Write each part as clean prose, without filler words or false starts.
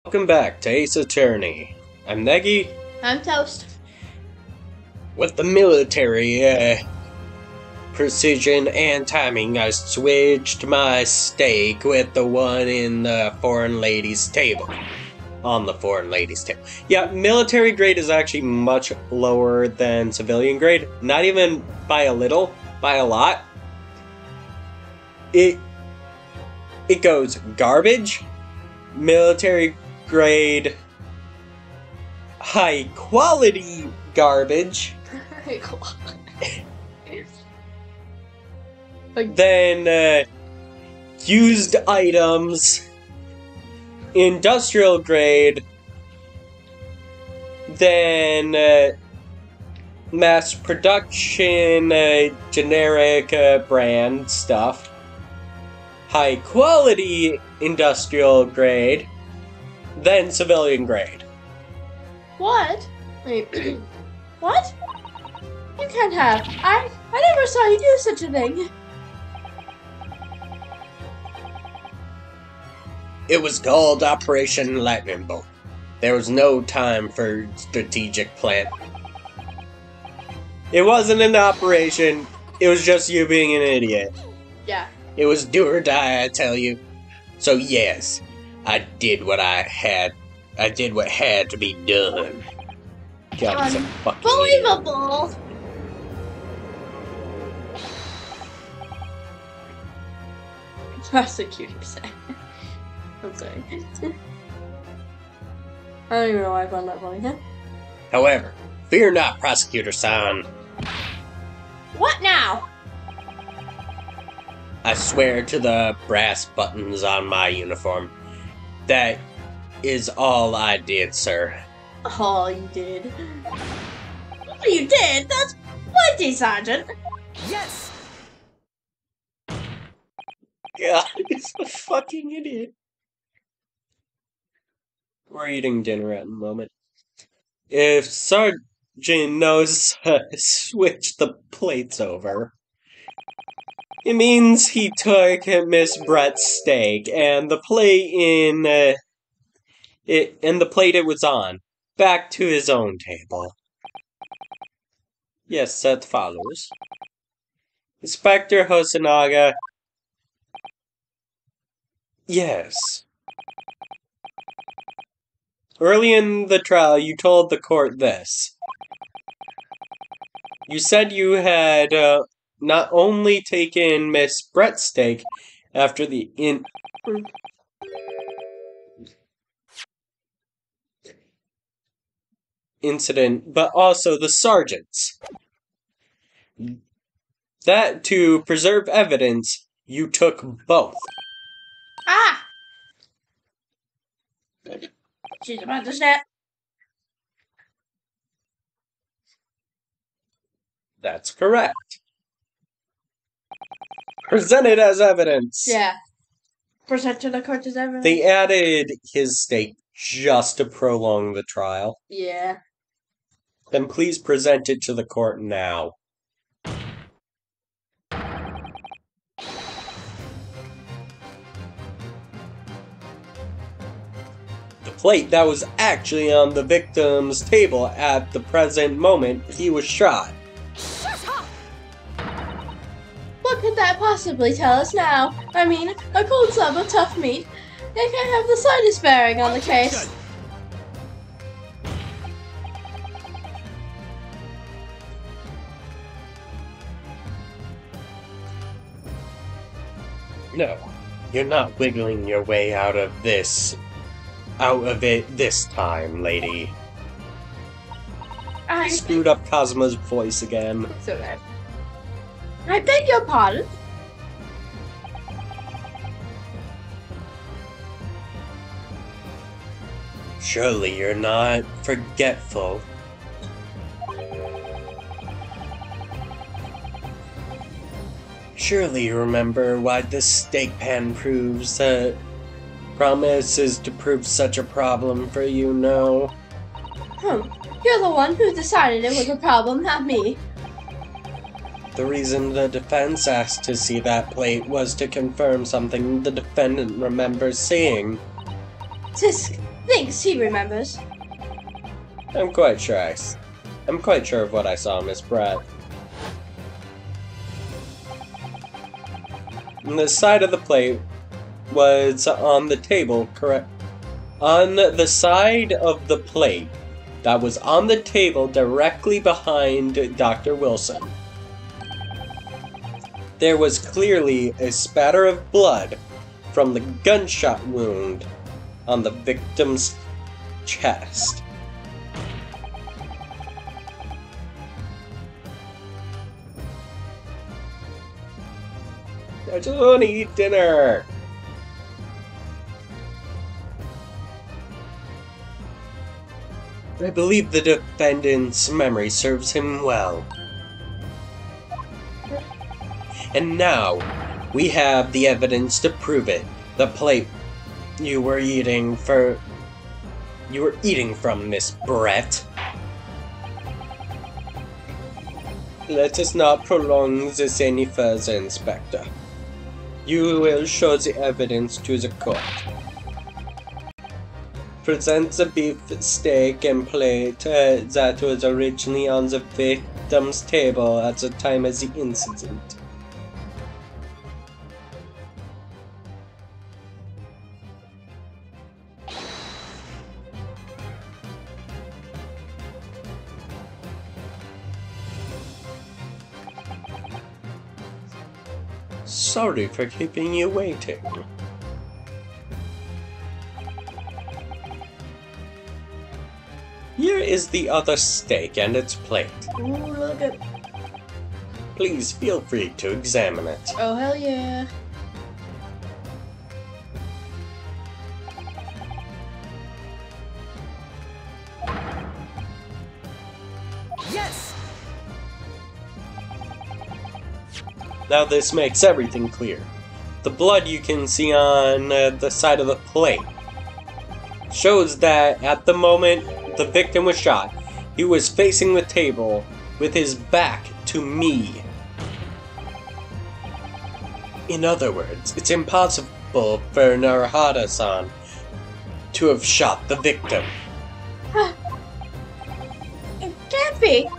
Welcome back to Ace Attorney. I'm Negi. I'm Toast. With the military precision and timing, I switched my stake with the one in the foreign ladies table. On the foreign ladies table. Yeah, military grade is actually much lower than civilian grade. Not even by a little, by a lot. It goes garbage, military grade, high quality garbage, then used items, industrial grade, then mass production, generic brand stuff, high quality industrial grade, then civilian grade. What? Wait, what? You can't have. I never saw you do such a thing. It was called Operation Lightning Bolt. There was no time for strategic plan. It wasn't an operation, it was just you being an idiot. Yeah. It was do or die, I tell you. So yes, I did what had to be done. God, it's a fucking Unbelievable. Prosecutor said. I'm sorry. I don't even know why I found that funny. However, fear not, Prosecutor-san. What now? I swear to the brass buttons on my uniform. That is all I did, sir. Oh, you did. Oh, you did? That's plenty, Sergeant. Yes! God, he's a fucking idiot. We're eating dinner at the moment. If Sergeant knows how to switch the plates over, it means he took Miss Brett's steak and the plate it was on back to his own table. Yes, that follows. Inspector Hosonaga. Yes. Early in the trial, you told the court this. You said you had not only taken Miss Brett's steak after the incident, but also the sergeant's. That to preserve evidence, you took both. Ah! She's about to snap. That's correct. Presented as evidence. Yeah. Present to the court as evidence. They added his steak just to prolong the trial. Yeah. Then please present it to the court now. The plate that was actually on the victim's table at the present moment he was shot. Shut up! What could that possibly tell us now? I mean, a cold slab of tough meat. It can't have the slightest bearing on the case. No, you're not wiggling your way out of it this time, lady. I Screwed up Cosmo's voice again. so bad. I beg your pardon? Surely you're not forgetful. Surely you remember why this steak pan promises to prove such a problem for you, no? You're the one who decided it was a problem, not me. The reason the defense asked to see that plate was to confirm something the defendant remembers seeing. This thinks he remembers. I'm quite sure I'm quite sure of what I saw, Miss Pratt. The side of the plate was on the table, correct? On the side of the plate that was on the table directly behind Dr. Wilson, there was clearly a spatter of blood from the gunshot wound on the victim's chest. I just want to eat dinner! I believe the defendant's memory serves him well. And now, we have the evidence to prove it. The plate you were eating from, Miss Brett. Let us not prolong this any further, Inspector. You will show the evidence to the court. Present the beef steak and plate that was originally on the victim's table at the time of the incident. Sorry for keeping you waiting. Here is the other steak and its plate. Ooh, look at... Please feel free to examine it. Oh, hell yeah. Yes! Now this makes everything clear. The blood you can see on the side of the plate shows that at the moment the victim was shot, he was facing the table with his back to me. In other words, it's impossible for Narahata-san to have shot the victim. It can't be.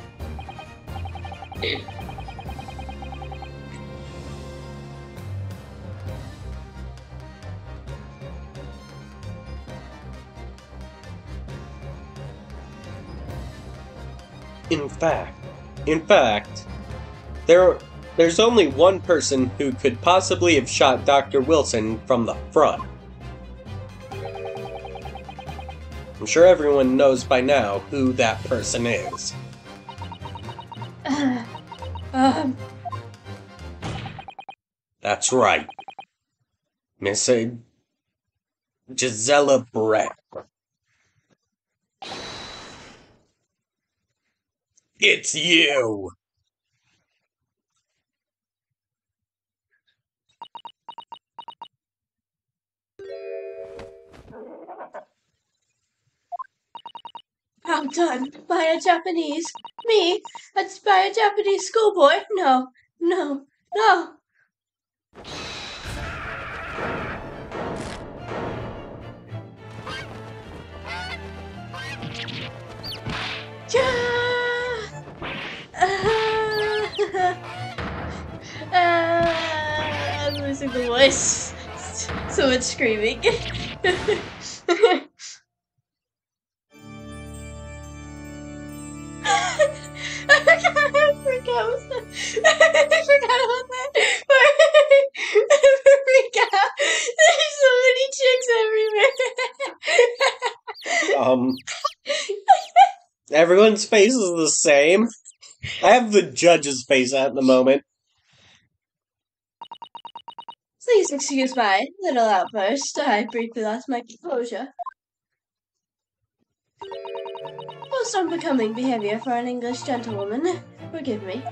In fact, there's only one person who could possibly have shot Dr. Wilson from the front. I'm sure everyone knows by now who that person is. That's right. Miss Gisela Brett. It's you! Outdone by a Japanese. Me? That's by a Japanese schoolboy? No, no, no. I'm losing the voice. So much screaming. I forgot about that. Freak out. There's so many chicks everywhere. Everyone's face is the same. I have the judge's face at the moment. Please excuse my little outburst. I briefly lost my composure. Most unbecoming behavior for an English gentlewoman. Forgive me.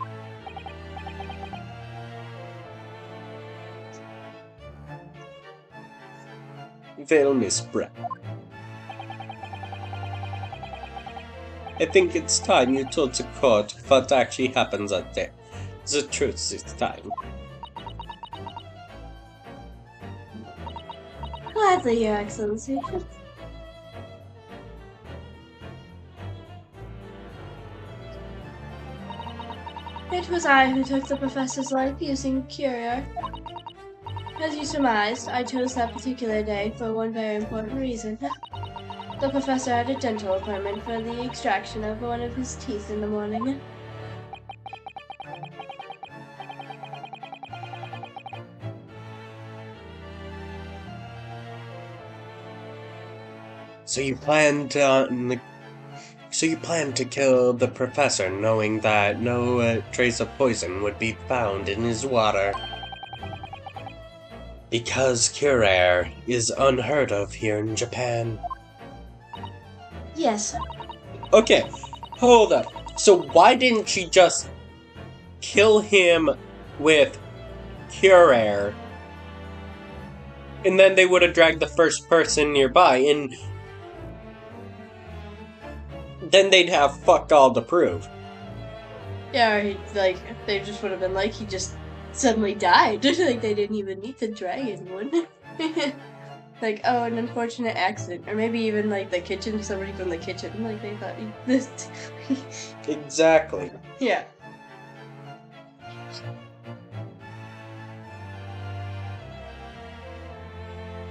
Well, Miss Brett. I think it's time you told the court what actually happens out there. The truth this time. Gladly, Your Excellency. It was I who took the professor's life using Curer. As you surmised, I chose that particular day for one very important reason. The professor had a dental appointment for the extraction of one of his teeth in the morning. So you planned to kill the professor, knowing that no trace of poison would be found in his water. Because Curer is unheard of here in Japan. Yes. Okay, hold up. So why didn't she just kill him with Curer? And then they would have dragged the first person nearby, and then they'd have fuck all to prove. Yeah, or they just would have been like, he just suddenly died. Like, they didn't even need to drag anyone. Like, oh, an unfortunate accident. Or maybe even, like, the kitchen, somebody from the kitchen. Like, they thought he... Exactly. Yeah.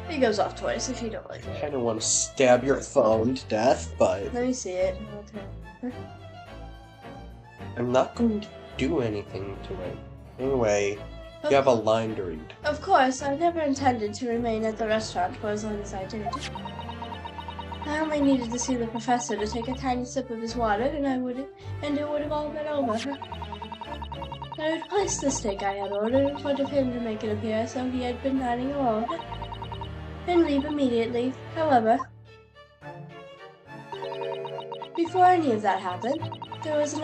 It goes off twice if you don't like I it. kind of want to stab your phone to death, but Let me see it. Okay. I'm not going to do anything to it. Anyway, you have a line to read. Of course, I never intended to remain at the restaurant for as long as I did. I only needed to see the professor to take a tiny sip of his water, and it would have all been over. I would place the steak I had ordered in front of him to make it appear as though he had been dining alone, and leave immediately. However, before any of that happened, there was an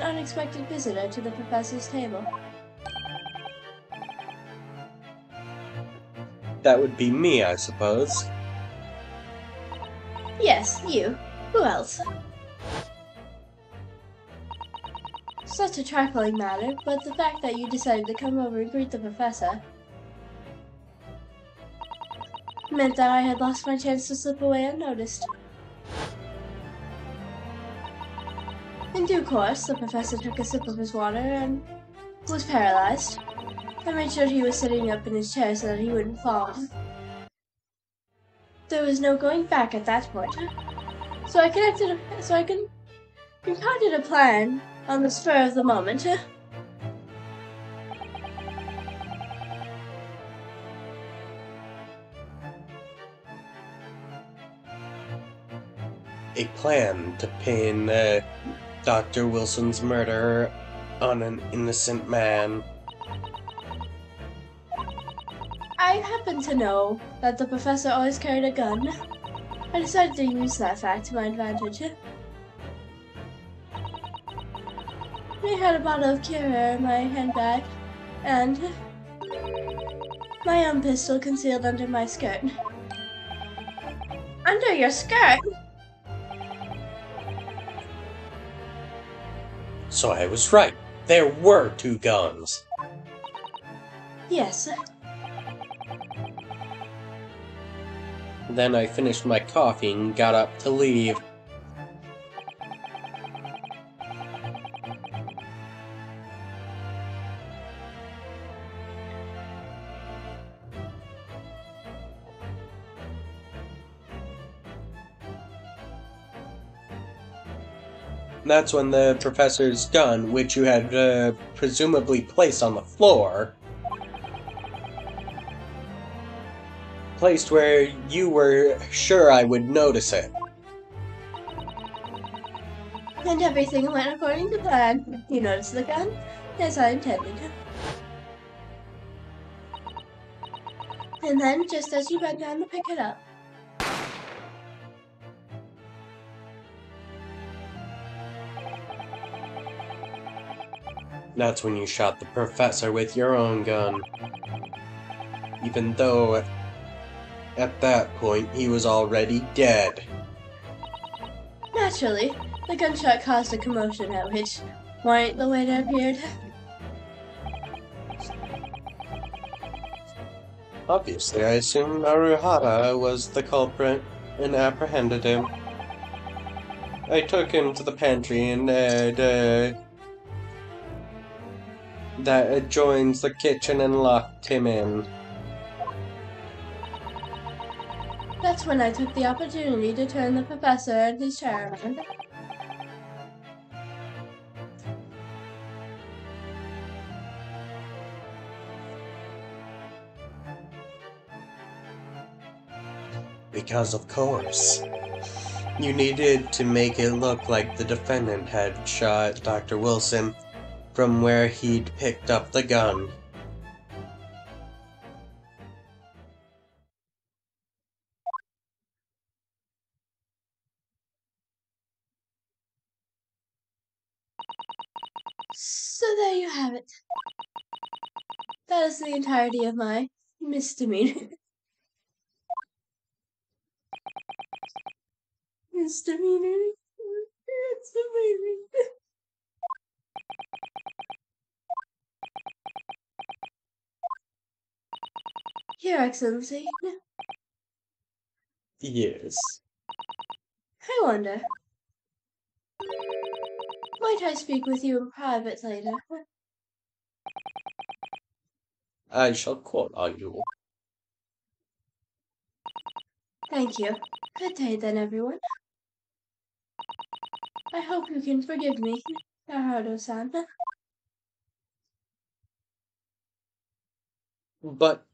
unexpected visitor to the professor's table. That would be me, I suppose. Yes, you. Who else? Such a trifling matter, but the fact that you decided to come over and greet the professor meant that I had lost my chance to slip away unnoticed. In due course, the professor took a sip of his water and was paralyzed. I made sure he was sitting up in his chair so that he wouldn't fall. There was no going back at that point. So I concocted a plan on the spur of the moment. A plan to pin Dr. Wilson's murder on an innocent man. I happen to know that the professor always carried a gun. I decided to use that fact to my advantage. I had a bottle of Curer in my handbag, and my own pistol concealed under my skirt. Under your skirt? So I was right. There were two guns. Yes. Then I finished my coffee and got up to leave. That's when the professor's gun, which you had presumably placed on the floor, placed where you were sure I would notice it. And everything went according to plan. You noticed the gun? As I intended. And then, just as you bent down to pick it up, That's when you shot the professor with your own gun. Even though, at that point, he was already dead. naturally, the gunshot caused a commotion at which point the waiter appeared. Obviously, I assumed Naruhara was the culprit and apprehended him. I took him to the pantry and that adjoins the kitchen and locked him in. That's when I took the opportunity to turn the professor and his chair around. Because of course. You needed to make it look like the defendant had shot Dr. Wilson from where he'd picked up the gun. So there you have it. That is the entirety of my misdemeanor. Misdemeanor. It's amazing. Your Excellency, Yes. I wonder, might I speak with you in private later? I shall call on you. Thank you. Good day then, everyone. I hope you can forgive me, Naruto-san. But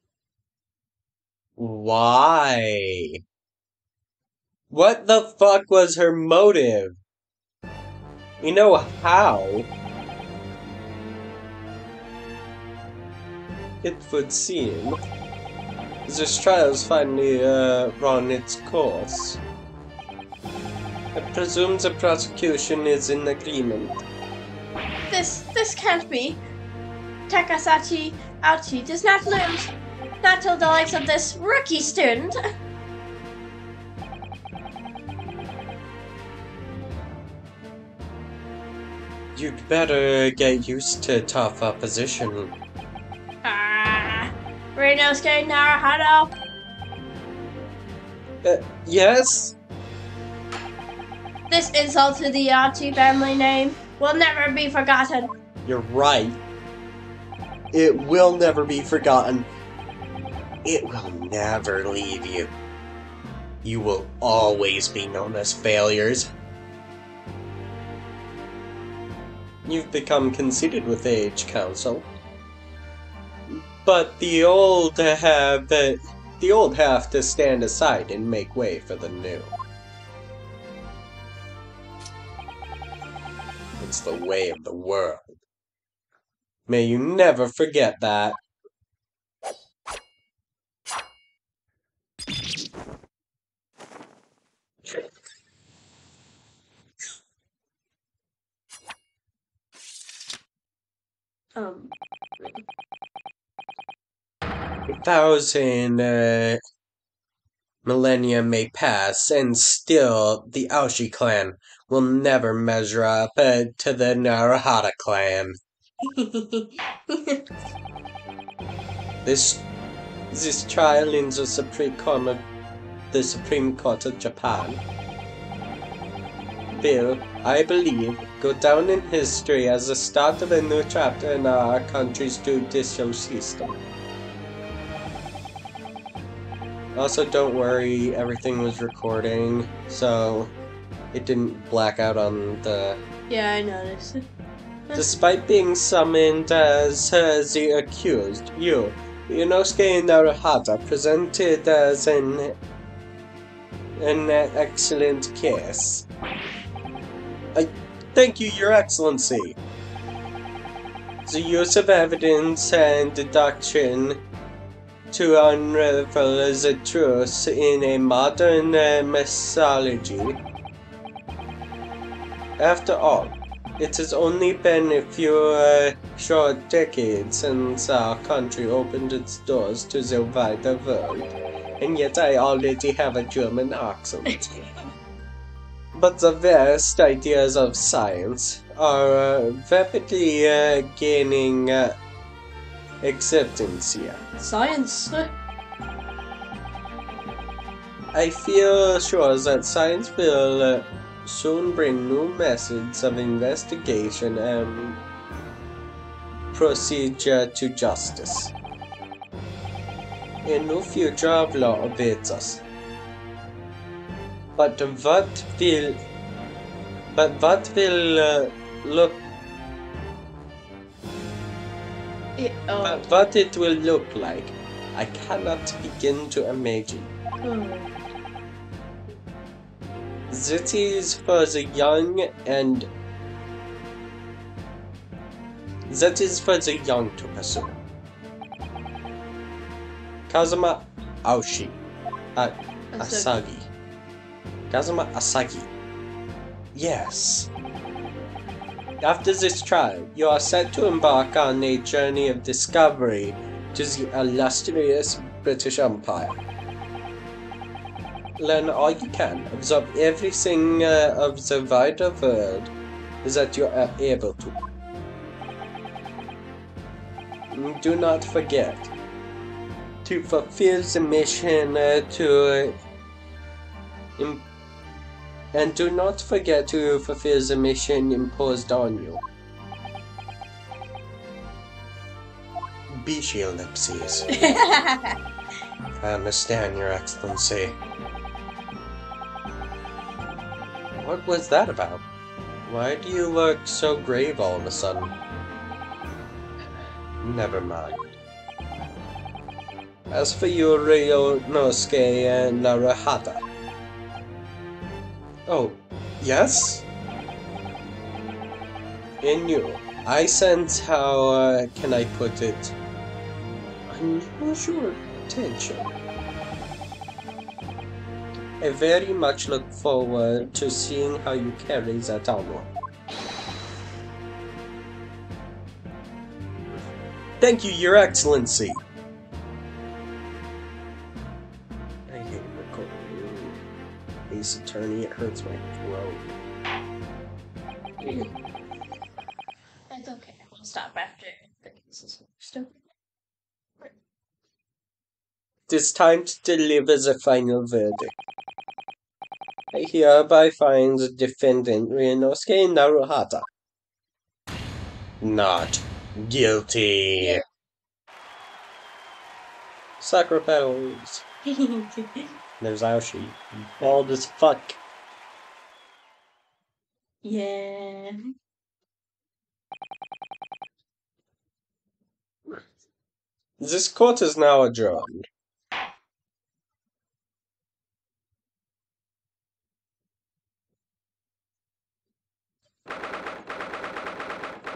why? What the fuck was her motive? You know how? It would seem this trial's finally run its course. I presume the prosecution is in agreement. This can't be. Takasachi Ouchi does not lose. Not till the likes of this rookie student. You'd better get used to tough opposition. Rinosuke Naruto. Yes? This insult to the Ouchi family name will never be forgotten. You're right. It will never be forgotten. It will never leave you. You will always be known as failures. You've become conceited with age, Council. But the old have to stand aside and make way for the new. It's the way of the world. May you never forget that. A thousand millennia may pass, and still the Aoshi clan will never measure up to the Naruhata clan. This trial in the Supreme Court of Japan will, I believe, go down in history as the start of a new chapter in our country's judicial system. Also, don't worry, everything was recording, so it didn't black out on the... Yeah, I noticed. Despite being summoned as the accused, Inosuke Naruhata, presented as an excellent case. I thank you, Your Excellency. The use of evidence and deduction to unravel the truth in a modern mythology. After all, it has only been a few short decades since our country opened its doors to the wider world, and yet I already have a German accent. But the vast ideas of science are rapidly gaining acceptance here. Science. I feel sure that science will soon bring new methods of investigation and procedure to justice. A new future of law awaits us. But what will look But what it will look like, I cannot begin to imagine. That is for the young to pursue. Kazuma Asagi. Kazuma Asagi. Yes. After this trial, you are set to embark on a journey of discovery to the illustrious British Empire. Learn all you can, absorb everything of the wider world that you are able to. Do not forget to fulfill the mission and do not forget to fulfill the mission imposed on you. Bishi ellipses. I understand, Your Excellency. What was that about? Why do you look so grave all of a sudden? Never mind. As for you, Ryunosuke and Naruhata. Oh, yes? In you, I sense how, can I put it, unusual tension. I very much look forward to seeing how you carry that onward. Thank you, Your Excellency! I hate recording. Ace Attorney, it hurts my throat. It's okay. We'll stop after the cases. Stupid. It is time to deliver the final verdict. I hereby find the defendant Ryunosuke Naruhata not guilty. Sakura petals. There's Aoshi. Bald as fuck. Yeah. This court is now adjourned.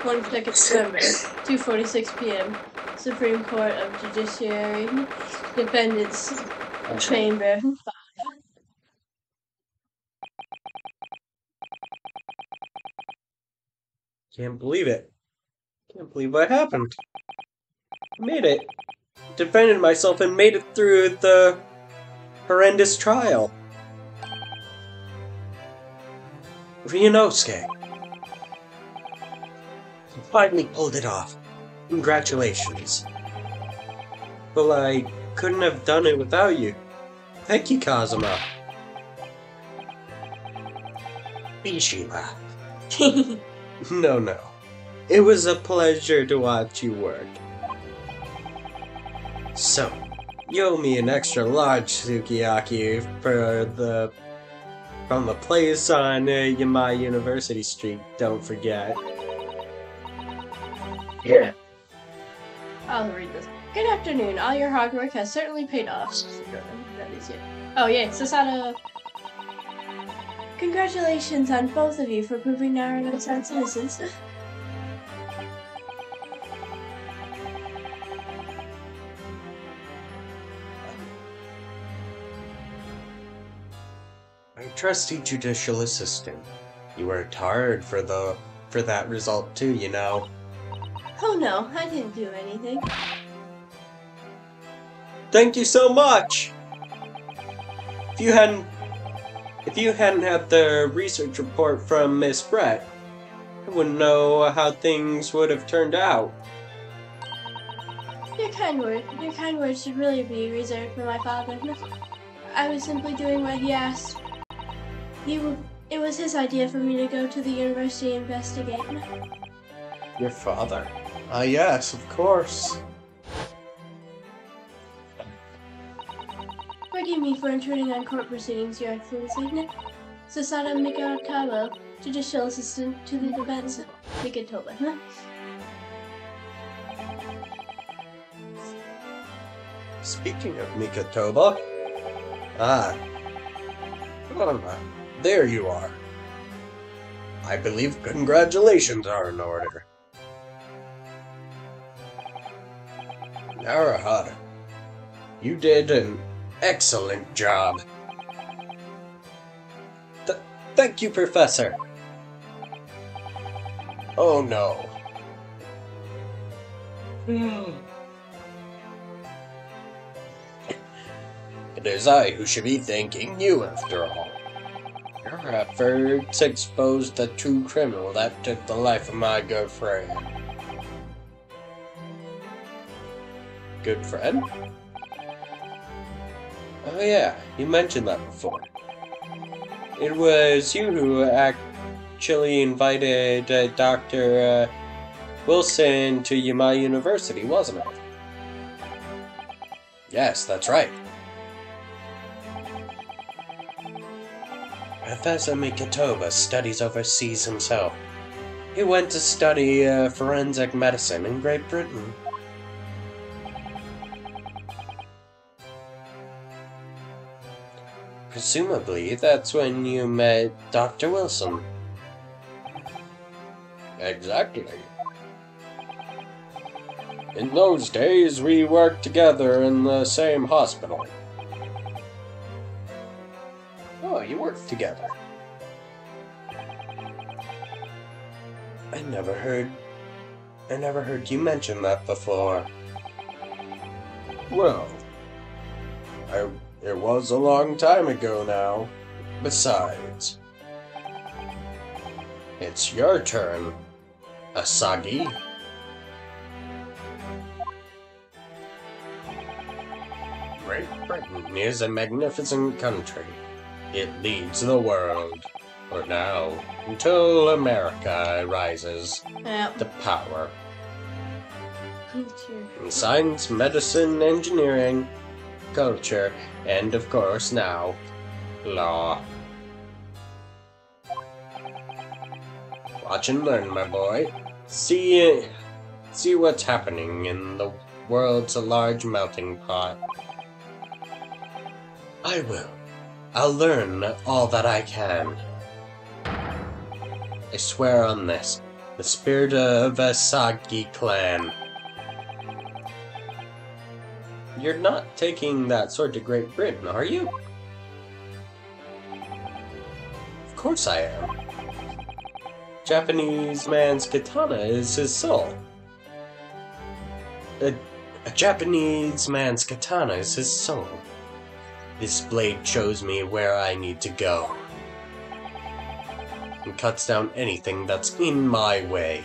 One December, 2:46 p.m. Supreme Court of Judiciary, Defendants Chamber 5. Can't believe it. Can't believe what happened. I made it. Defended myself and made it through the horrendous trial. Ryunosuke. You finally pulled it off. Congratulations. Well, I couldn't have done it without you. Thank you, Kazuma. Bishi laughed. No. It was a pleasure to watch you work. So, you owe me an extra large sukiyaki from the place on Yamai University Street, don't forget. Yeah. I'll read this. Good afternoon. All your hard work has certainly paid off. That is it. Oh, yeah, Susato. Congratulations on both of you for proving Naruto-san's innocence. My trusty judicial assistant. You worked hard for that result too, you know. Oh no, I didn't do anything. Thank you so much! If you hadn't had the research report from Miss Brett, I wouldn't know how things would have turned out. Your kind words should really be reserved for my father. I was simply doing what he asked. It was his idea for me to go to the university and investigate. Your father? Ah, yes, of course. Forgive me for intruding on court proceedings, Your Excellency. Sasada Mikakawa, Judicial Assistant to the Defense, Mikatoba. Speaking of Mikatoba... Ah. There you are. I believe congratulations are in order. Naruhara, you did an excellent job. Thank you, Professor. Oh no. It is I who should be thanking you, after all. Your efforts exposed the true criminal that took the life of my good friend. Good friend? Oh yeah, you mentioned that before. It was you who actually invited Dr. Wilson to my university, wasn't it? Yes, that's right. Professor Mikatoba studies overseas himself. He went to study forensic medicine in Great Britain. Presumably, that's when you met Dr. Wilson. Exactly. In those days, we worked together in the same hospital. Oh, you worked together. I never heard you mention that before. Well, it was a long time ago now. Besides, it's your turn, Asagi. Great Britain is a magnificent country. It leads the world, for now, until America rises to power. In science, medicine, engineering, culture, and of course now, law. Watch and learn, my boy. See what's happening in the world's a large melting pot. I will. I'll learn all that I can. I swear on this, the spirit of Asagi clan. You're not taking that sword to Great Britain, are you? Of course I am. Japanese man's katana is his soul. A Japanese man's katana is his soul. This blade shows me where I need to go. And cuts down anything that's in my way.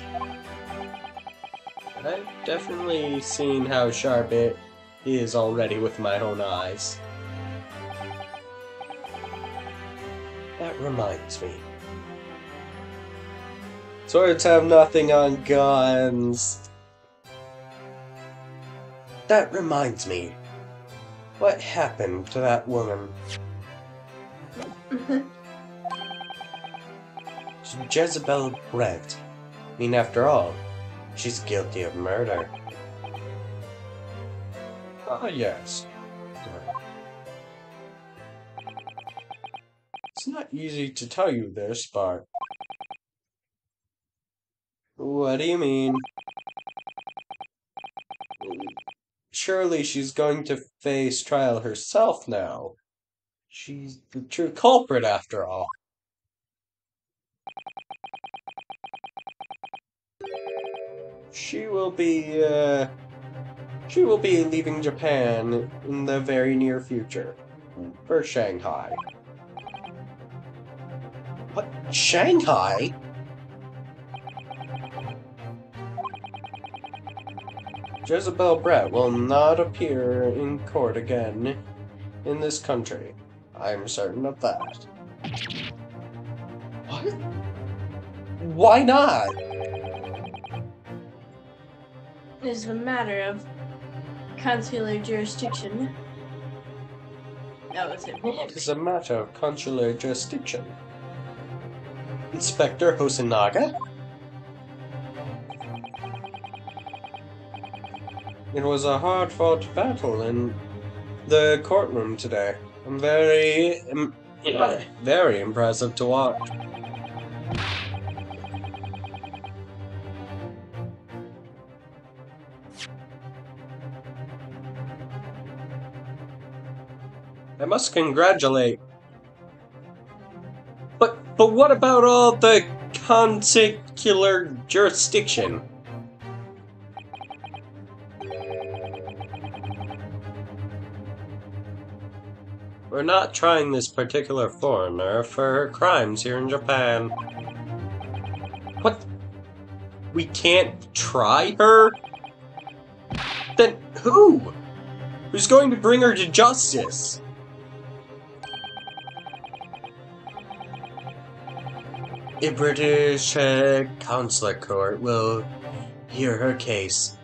I've definitely seen how sharp it is already with my own eyes. That reminds me. Swords have nothing on guns. That reminds me. What happened to that woman? Jezebel Brett. I mean, after all, she's guilty of murder. Ah, yes. It's not easy to tell you this, but... What do you mean? Surely she's going to face trial herself now. She's the true culprit, after all. She will be leaving Japan in the very near future. For Shanghai. What? Shanghai? Jezebel Brett will not appear in court again in this country. I'm certain of that. What? Why not? is a matter of consular jurisdiction. That was it. What is a matter of consular jurisdiction? Inspector Hosonaga? It was a hard-fought battle in the courtroom today. Very impressive to watch. I must congratulate. But what about all the consular jurisdiction? We're not trying this particular foreigner for her crimes here in Japan. What? We can't try her? Then who? Who's going to bring her to justice? A British consular court will hear her case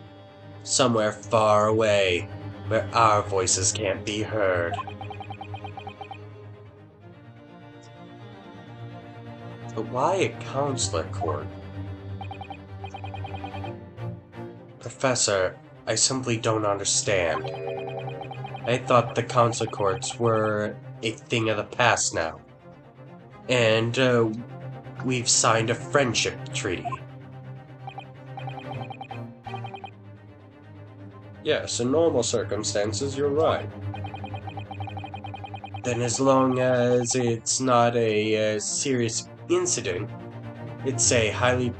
somewhere far away where our voices can't be heard. But why a consular court? Professor, I simply don't understand. I thought the consular courts were a thing of the past now. And, we've signed a friendship treaty. Yes, in normal circumstances, you're right. Then as long as it's not a serious incident, it's a highly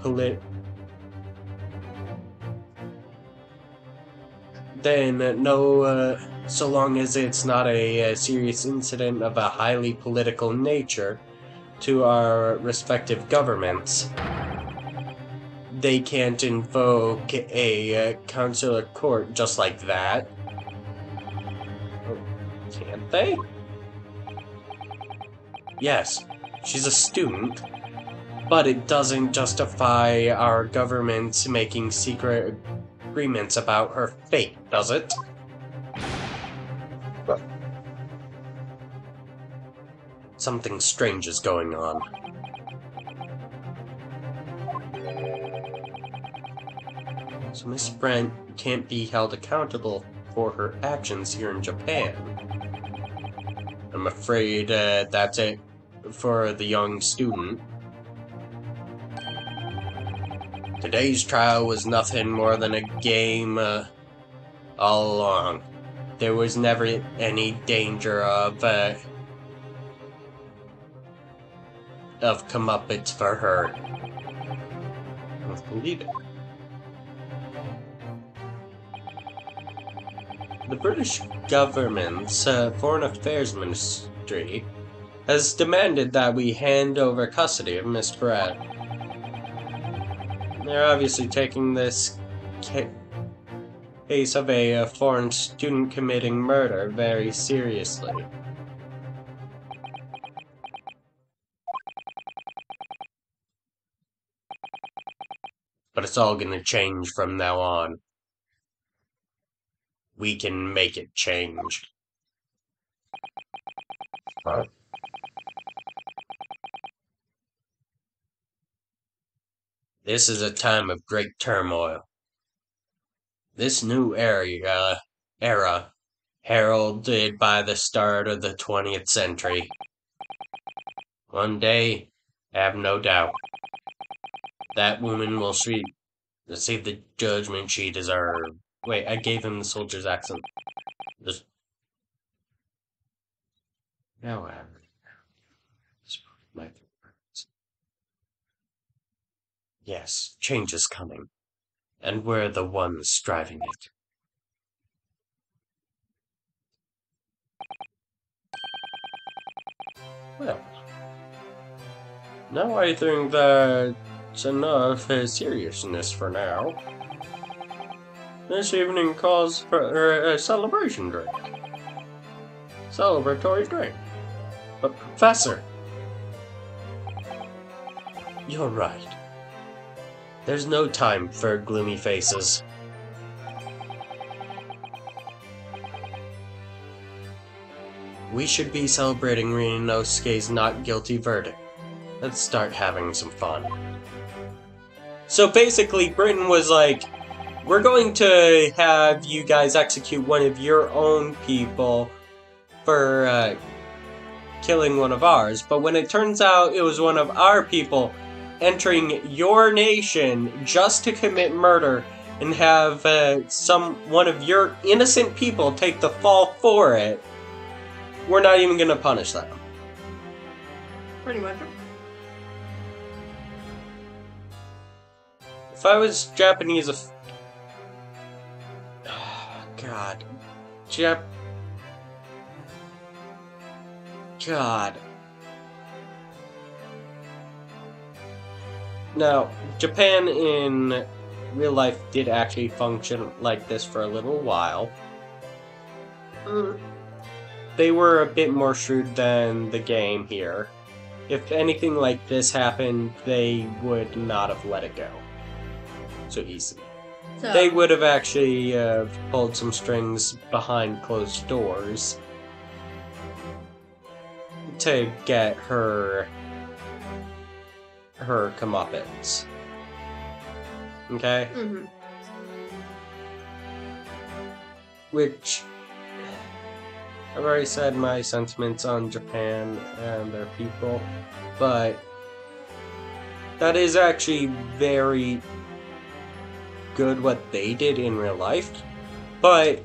so long as it's not a serious incident of a highly political nature to our respective governments, they can't invoke a consular court just like that. Oh, can't they? Yes, she's a student, but it doesn't justify our government making secret agreements about her fate, does it? Well, something strange is going on. So Miss Brent can't be held accountable for her actions here in Japan. I'm afraid that's it for the young student. Today's trial was nothing more than a game all along. There was never any danger of comeuppance for her. I don't believe it. The British government's Foreign Affairs Ministry has demanded that we hand over custody of Miss Brett. They're obviously taking this case of a foreign student committing murder very seriously. But it's all gonna change from now on. We can make it change. Huh? This is a time of great turmoil. This new era heralded by the start of the 20th century. One day, I have no doubt, that woman will receive the judgment she deserved. Wait, I gave him the soldier's accent. Just... However, yes, change is coming, and we're the ones driving it. Well, now I think that's enough seriousness for now. This evening calls for a celebration drink. Celebratory drink. But Professor, you're right. There's no time for gloomy faces. We should be celebrating Ryunosuke's not guilty verdict. Let's start having some fun. So basically, Britain was like, we're going to have you guys execute one of your own people for killing one of ours. But when it turns out it was one of our people entering your nation just to commit murder and have one of your innocent people take the fall for it, we're not even going to punish them. Pretty much. If I was Japanese, God. God. Now, Japan in real life did actually function like this for a little while. They were a bit more shrewd than the game here. If anything like this happened, they would not have let it go so easily. So, They would have actually pulled some strings behind closed doors to get her comeuppance. Okay? mhm. Which, I've already said my sentiments on Japan and their people, but that is actually very good what they did in real life. But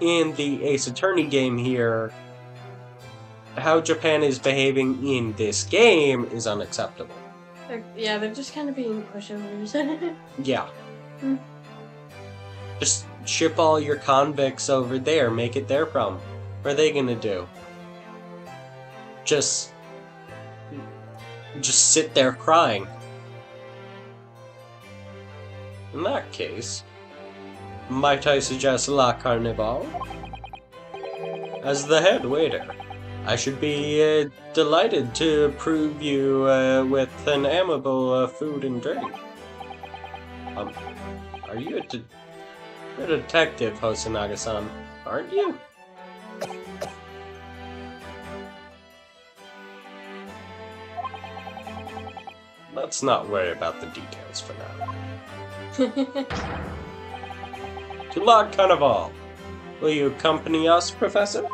in the Ace Attorney game here, how Japan is behaving in this game is unacceptable. They're just kind of being pushovers. Yeah. Hmm. Just ship all your convicts over there, make it their problem. What are they gonna do? Just sit there crying. In that case, might I suggest La Carnival? As the head waiter, I should be delighted to prove you with an amiable food and drink. Are you you're a detective, Hosonaga-san, aren't you? Let's not worry about the details for now. To La Carnival. Will you accompany us, Professor?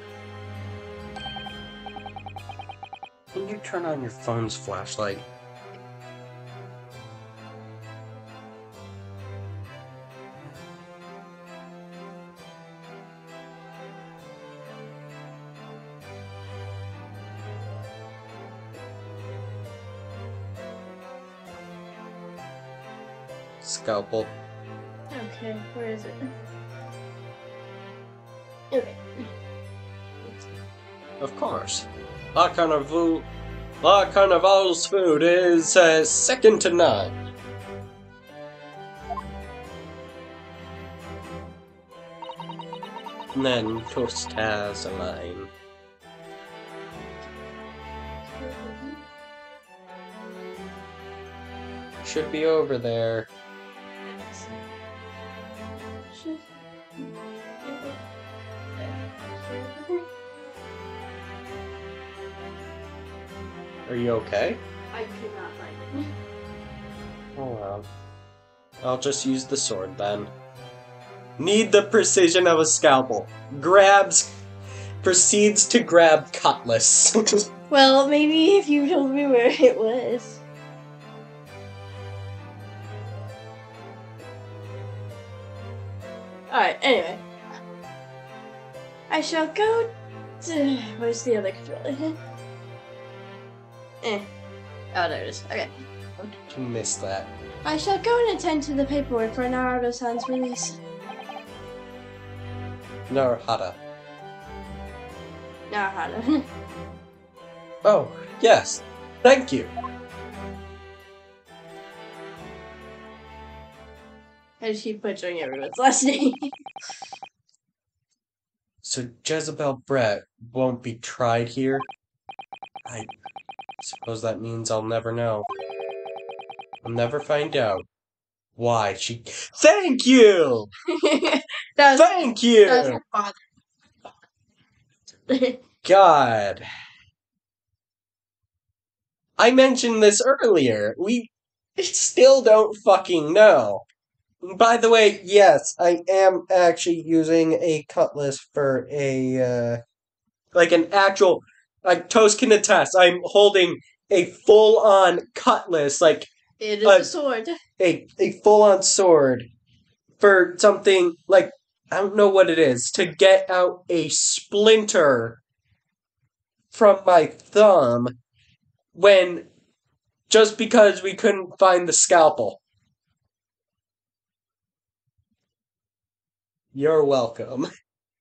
Can you turn on your phone's flashlight? Scalpel. Okay, where is it? Okay. Of course. La Carnival's food is second to none. And then Toast has a line. Should be over there. Are you okay? I could not find it. Oh well. I'll just use the sword then. Need the precision of a scalpel. Proceeds to grab cutlass. Well, maybe if you told me where it was. Alright, anyway. I shall go to... Where's the other controller? Oh, there it is. Okay. How did you miss that? I shall go and attend to the paperwork for Naruto-san's release. Naruhata. Naruto. Oh, yes. Thank you. I just keep butchering everyone's last name. So Jezebel Brett won't be tried here? I suppose that means I'll never know. I'll never find out why she... Thank you! That was Thank you! my father. God. I mentioned this earlier. We still don't fucking know. By the way, yes, I am actually using a cutlass for a, like an actual, like Toast can attest, I'm holding a full-on cutlass, like It is a sword. a full-on sword for something, like, I don't know what it is, to get out a splinter from my thumb when, just because we couldn't find the scalpel. You're welcome.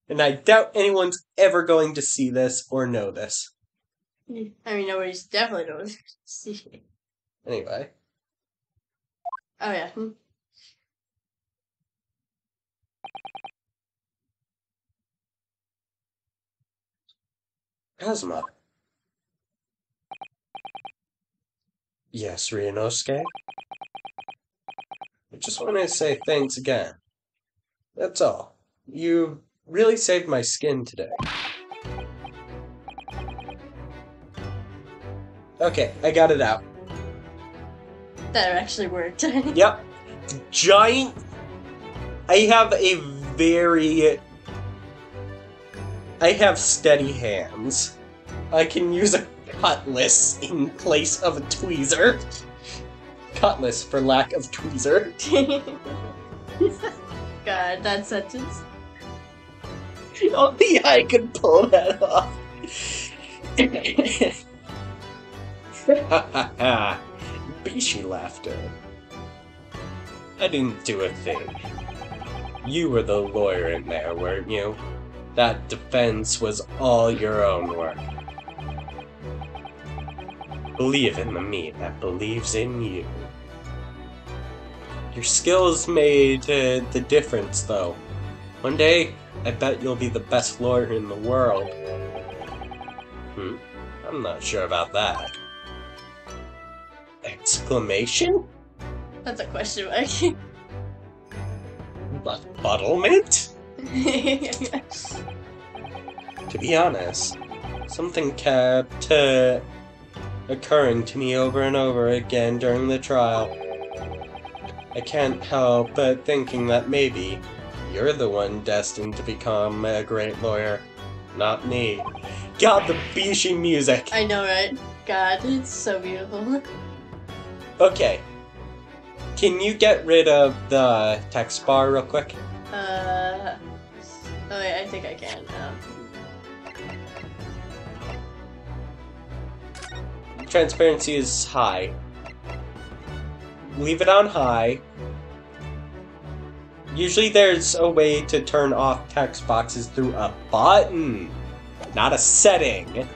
And I doubt anyone's ever going to see this or know this. I mean, nobody's definitely going to see it. Anyway. Oh, yeah. Kazuma. Yes, Ryunosuke? I just want to say thanks again. That's all. You really saved my skin today. Okay, I got it out. That actually worked. Yep. Giant. I have steady hands. I can use a cutlass in place of a tweezer. Cutlass for lack of tweezer. God, that sentence. Only I could pull that off. Ha ha ha. Bishi laughter. I didn't do a thing. You were the lawyer in there, weren't you? That defense was all your own work. Believe in the me that believes in you. Your skills made the difference, though. One day, I bet you'll be the best lawyer in the world. I'm not sure about that. Exclamation? That's a question mark. Befuddlement? To be honest, something kept occurring to me over and over again during the trial. I can't help but thinking that maybe you're the one destined to become a great lawyer, not me. God, the Bishi music! I know, right? God, it's so beautiful. Okay. Can you get rid of the text bar real quick? Oh wait, I think I can. Transparency is high. Leave it on high. Usually there's a way to turn off text boxes through a button, not a setting.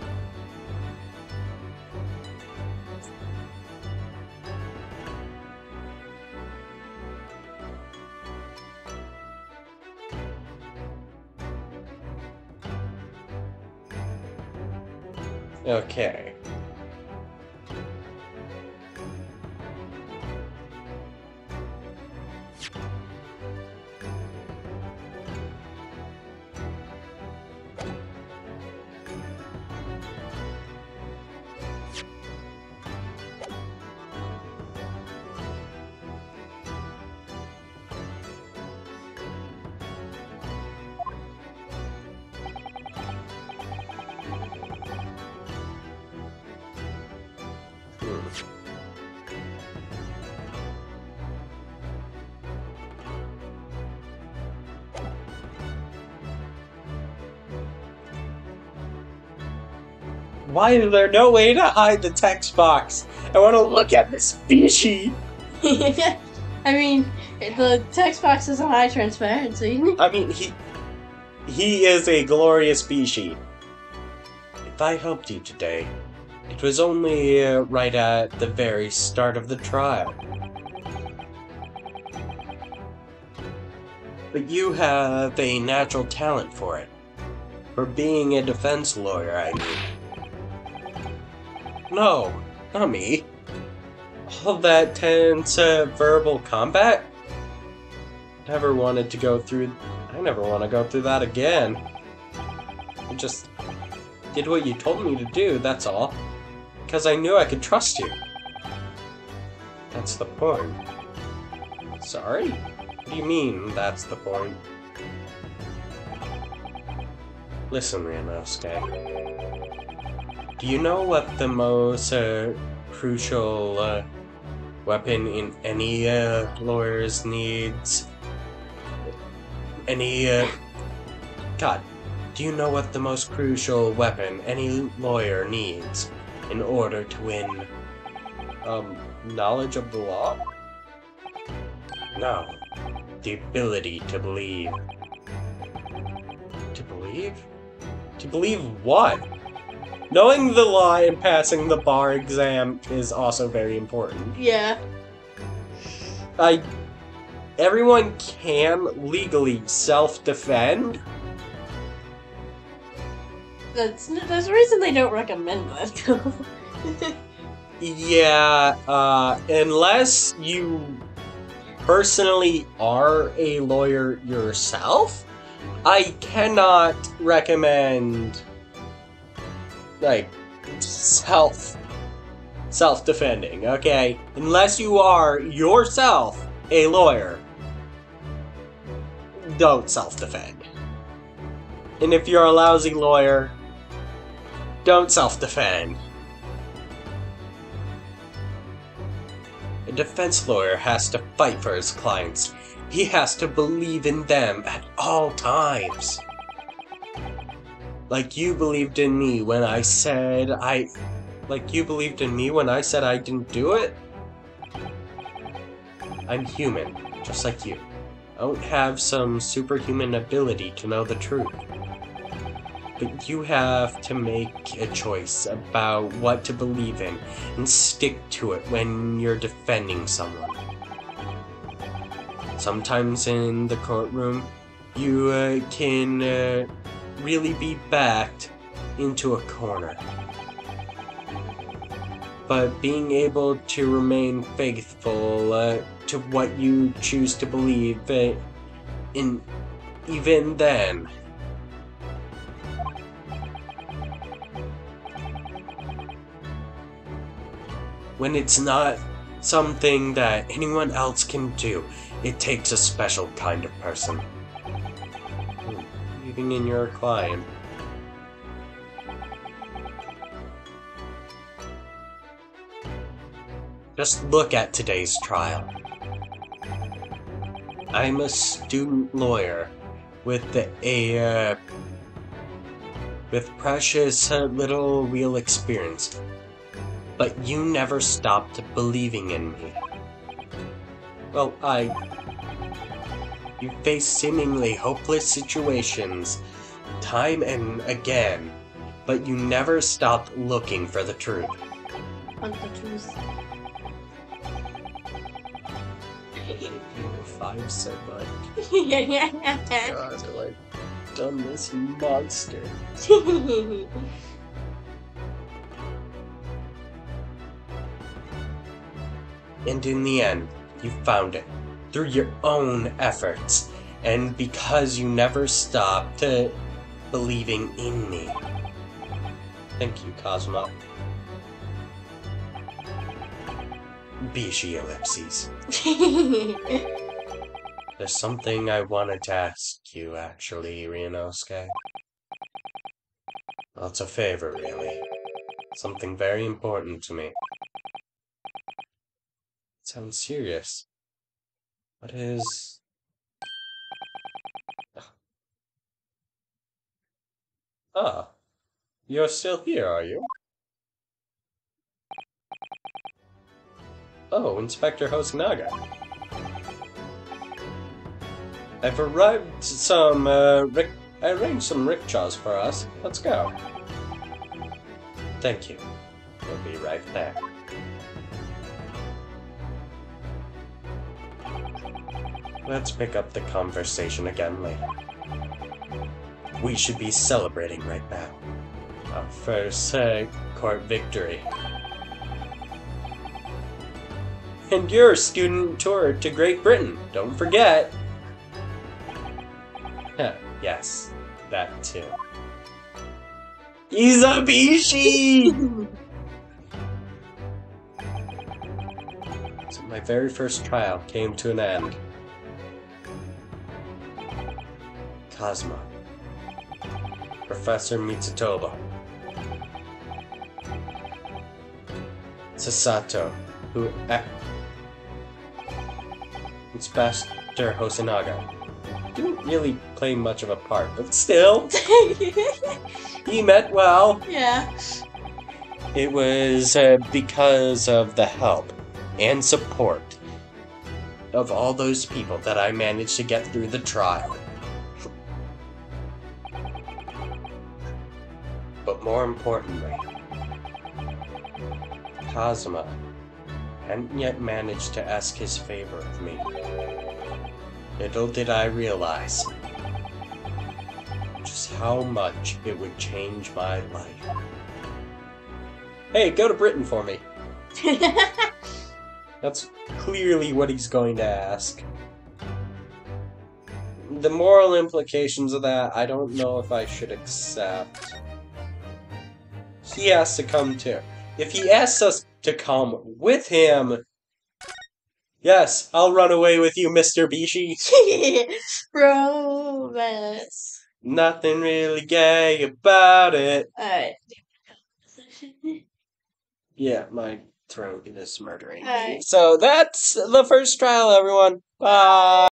Okay. Why is there no way to hide the text box? I want to look at this Bishi. I mean, the text box is a high transparency. I mean, he is a glorious Bishi. If I helped you today, it was only right at the very start of the trial. But you have a natural talent for it. For being a defense lawyer, I mean. No, not me. All that tense verbal combat? I never want to go through that again. did what you told me to do, that's all. Because I knew I could trust you. That's the point. Sorry? What do you mean, that's the point? Listen, Ryunosuke. Do you know what the most crucial weapon in any lawyer's needs? God, do you know what the most crucial weapon any lawyer needs in order to win, knowledge of the law? No. The ability to believe. To believe? To believe what? Knowing the law and passing the bar exam is also very important. Yeah. Everyone can legally self-defend. There's a reason they don't recommend that. Yeah, unless you personally are a lawyer yourself, I cannot recommend, like, self-defending, okay? Unless you are yourself a lawyer, don't self-defend. And if you're a lousy lawyer, don't self-defend. A defense lawyer has to fight for his clients. He has to believe in them at all times. Like you believed in me when I said I didn't do it? I'm human, just like you. I don't have some superhuman ability to know the truth. But you have to make a choice about what to believe in and stick to it when you're defending someone. Sometimes in the courtroom, you can really be backed into a corner. But being able to remain faithful to what you choose to believe, even then, when it's not something that anyone else can do, it takes a special kind of person. Believing in your client. Just look at today's trial. I'm a student lawyer with precious little real experience. But you never stopped believing in me. Well, you face seemingly hopeless situations time and again, but you never stopped looking for the truth. Want the truth? I hate you 5 so much. Yeah. God, I like done this monster. And in the end, you found it, through your own efforts, and because you never stopped believing in me. Thank you, Cosmo. Bishi ellipses. There's something I wanted to ask you, actually, Ryunosuke. Well, it's a favor, really. Something very important to me. Sounds serious. What is... Ah, you're still here, are you? Oh, Inspector Hosonaga. I've arrived some, I arranged some rickshaws for us. Let's go. Thank you. We'll be right there. Let's pick up the conversation again later. We should be celebrating right now. Our first court victory. And your student tour to Great Britain, don't forget! Yes, that too. Izabishi! So my very first trial came to an end. Kazuma. Professor Mitsutoba. Sasato, who Inspector Hosonaga. Didn't really play much of a part, but still, he meant well. Yeah. It was because of the help and support of all those people that I managed to get through the trial. But more importantly, Kazuma hadn't yet managed to ask his favor of me. Little did I realize just how much it would change my life. Hey, go to Britain for me. That's clearly what he's going to ask. The moral implications of that, I don't know if I should accept. He has to come too. If he asks us to come with him, yes, I'll run away with you, Mr. Bishi. Romance. Nothing really gay about it. Alright. Yeah, my throat is murdering me. Alright. So that's the first trial, everyone. Bye.